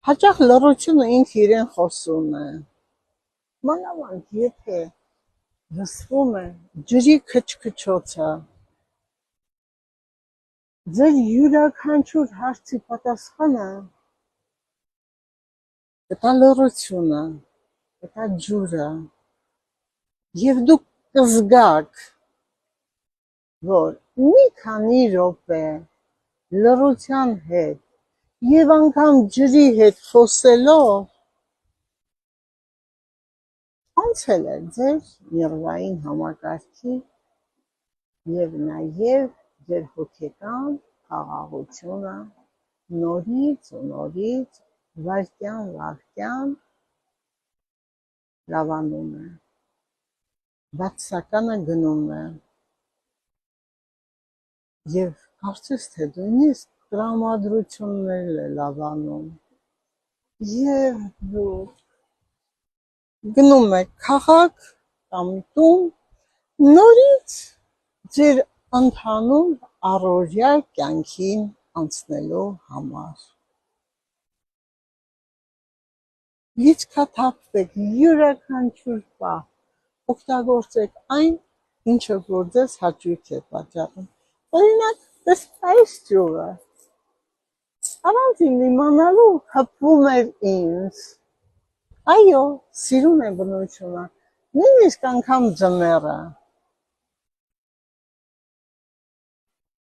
Հաճախ լռությունը ինքը իրեն խոսում է։ Մանավանդ եթե լսվում է ջրի քչքչոցը, ձեր յուրաքանչյուր հարցի պատասխանը կտա լռությունը, կտա ջուրը, եւ դուք կզգաք, որ մի քանի րոպե լռության հետ եւ անգամ ջրի հետ խոսելով անցել է ձեր նյարդային համակարգի եւ նաեւ ձեր հոգեկան խաղաղությունը նորից ու նորից վայրկյան լավանում է, բացականը գնում է եւ կարծես թե նույնիսկ տրամադրություններն է լավանում եւ դուք գնում եք քաղաք կամ տուն նորից ձեր ընդհանուր առօրյա կյանքին անցնելու համար։ Լիցքաթափվեք յուրաքանչյուր պահ, օգտագործեք այն, ինչը որ ձեզ հաճույք է պատճառում։ Օրինակ, տեսեք այս ջուրը, առանց իմ իմանալու հպվում էր ինձ։ Այո, սիրուն է բնությունը, նույնիսկ անգամ ձմեռը,